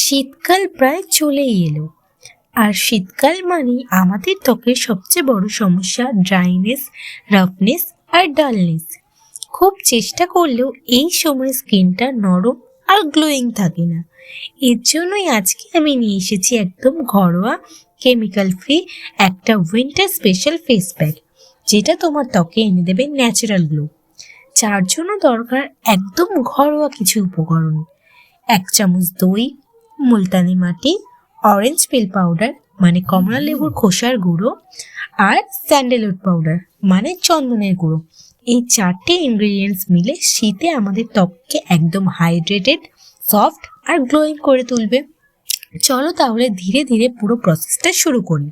শীতকাল প্রায় চলেই এলো। আর শীতকাল মানেই আমাদের ত্বকের সবচেয়ে বড় সমস্যা ড্রাইনেস, রাফনেস আর ডালনেস। খুব চেষ্টা করলেও এই সময় স্কিনটা নরম আর গ্লোয়িং থাকে না। এর জন্যই আজকে আমি নিয়ে এসেছি একদম ঘরোয়া, কেমিক্যাল ফ্রি একটা উইন্টার স্পেশাল ফেস প্যাক, যেটা তোমার ত্বকে এনে দেবে ন্যাচারাল গ্লো। যার জন্য দরকার একদম ঘরোয়া কিছু উপকরণ: 1 চামচ দই, মুলতানি মাটি, অরেঞ্জ পিল পাউডার মানে কমলা লেবুর খোসার গুঁড়ো, আর স্যান্ডেলউড পাউডার মানে চন্দনের গুঁড়ো। এই 4টে ইনগ্রিডিয়েন্টস মিলে শীতে আমাদের ত্বককে একদম হাইড্রেটেড, সফট আর গ্লোয়িং করে তুলবে। চলো তাহলে ধীরে ধীরে পুরো প্রসেসটা শুরু করি।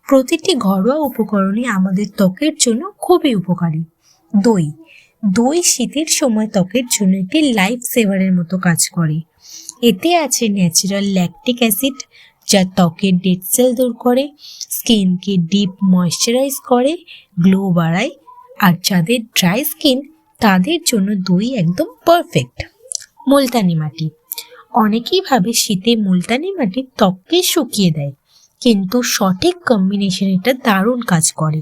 প্রতিটি ঘরোয়া উপকরণই আমাদের ত্বকের জন্য খুবই উপকারী। দই দই শীতের সময় ত্বকের জন্য একটি লাইফ সেভারের মতো কাজ করে। এতে আছে ন্যাচারাল ল্যাকটিক অ্যাসিড, যা ত্বকের ডেড সেল দূর করে, স্কিনকে ডিপ ময়শ্চারাইজ করে, গ্লো বাড়ায়। আর যাদের ড্রাই স্কিন তাদের জন্য দই একদম পারফেক্ট। মুলতানি মাটি অনেকেই ভাবে শীতে মুলতানি মাটি ত্বককে শুকিয়ে দেয়, কিন্তু সঠিক কম্বিনেশন এটা দারুণ কাজ করে।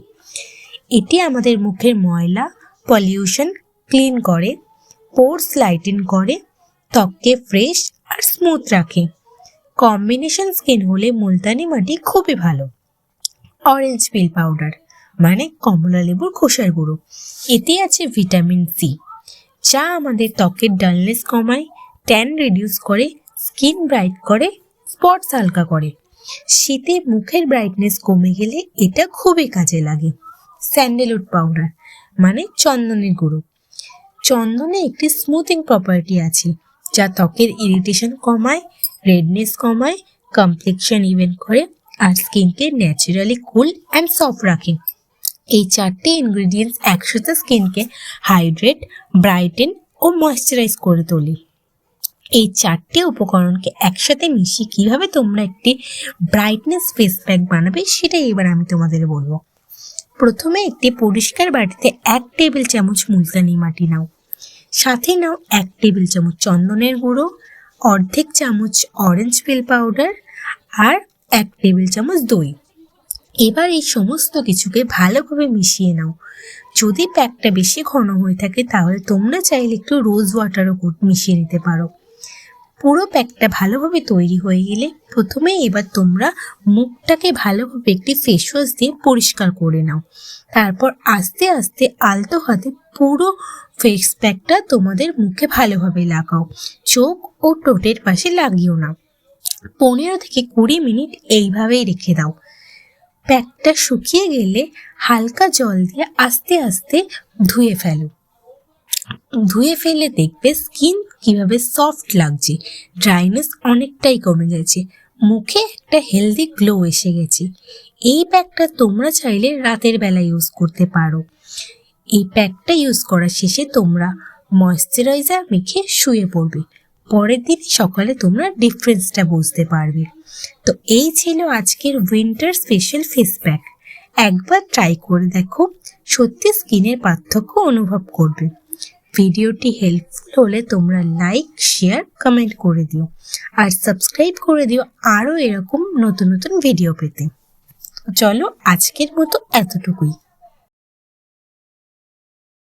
এটি আমাদের মুখের ময়লা, পলিউশন ক্লিন করে, পোরস লাইটেন করে, ত্বককে ফ্রেশ আর স্মুথ রাখে। কম্বিনেশন স্কিন হলে মুলতানি মাটি খুবই ভালো। অরেঞ্জ পিল পাউডার মানে কমলা লেবুর খোসার গুঁড়ো, এতে আছে ভিটামিন সি, যা আমাদের ত্বকের ডালনেস কমায়, ট্যান রিডিউস করে, স্কিন ব্রাইট করে, স্পটস হালকা করে। শীতে মুখের ব্রাইটনেস কমে গেলে এটা খুবই কাজে লাগে। স্যান্ডেলউড পাউডার মানে চন্দনের গুঁড়ো। চন্দনে একটি স্মুথিং প্রপার্টি আছে, যা ত্বকের ইরিটেশন কমায়, রেডনেস কমায়, কমপ্লেক্সন ইভেন করে আর স্কিনকে ন্যাচারালি কুল অ্যান্ড সফট রাখে। এই 4টে ইনগ্রিডিয়েন্টস একসাথে স্কিনকে হাইড্রেট, ব্রাইটেন ও ময়শ্চারাইজ করে তোলে। এই 4টে উপকরণকে একসাথে মিশিয়ে কিভাবে তোমরা একটি ব্রাইটনেস ফেস প্যাক বানাবে সেটাই এবার আমি তোমাদের বলবো। প্রথমে একটি পরিষ্কার বাটিতে 1 টেবিল চামচ মুলতানি মাটি নাও, সাথে নাও 1 টেবিল চামচ চন্দনের গুঁড়ো, অর্ধেক চামচ অরেঞ্জ পিল পাউডার আর 1 টেবিল চামচ দই। এবার এই সমস্ত কিছুকে ভালোভাবে মিশিয়ে নাও। যদি প্যাকটা বেশি ঘন হয়ে থাকে তাহলে তোমরা চাইলে একটু রোজ ওয়াটারও মিশিয়ে নিতে পারো। পুরো প্যাকটা ভালোভাবে তৈরি হয়ে গেলে প্রথমে এবার তোমরা মুখটাকে ভালোভাবে একটি ফেস ওয়াশ দিয়ে পরিষ্কার করে নাও। তারপর আস্তে আস্তে আলতো হাতে পুরো ফেস প্যাকটা তোমাদের মুখে ভালোভাবে লাগাও। চোখ ও ঠোঁটের পাশে লাগিও না। 15 থেকে 20 মিনিট এইভাবেই রেখে দাও। প্যাকটা শুকিয়ে গেলে হালকা জল দিয়ে আস্তে আস্তে ধুয়ে ফেলো। ধুয়ে ফেলে দেখবে স্কিন কিভাবে সফট লাগছে, ড্রাইনেস অনেকটাই কমে গেছে, মুখে একটা হেলদি গ্লো এসে গেছে। এই প্যাকটা তোমরা চাইলে রাতের বেলা ইউজ করতে পারো। এই প্যাকটা ইউজ করার শেষে তোমরা ময়শ্চারাইজার মেখে শুয়ে পড়বে। পরের দিন সকালে তোমরা ডিফারেন্সটা বুঝতে পারবে। তো এই ছিল আজকের উইন্টার স্পেশাল ফেস প্যাক। একবার ট্রাই করে দেখো, সত্যি স্কিনের পার্থক্য অনুভব করবে। ভিডিওটি হেল্পফুল হলে তোমরা লাইক, শেয়ার, কমেন্ট করে দিও আর সাবস্ক্রাইব করে দিও আরও এরকম নতুন নতুন ভিডিও পেতে। চলো আজকের মতো এতটুকুই।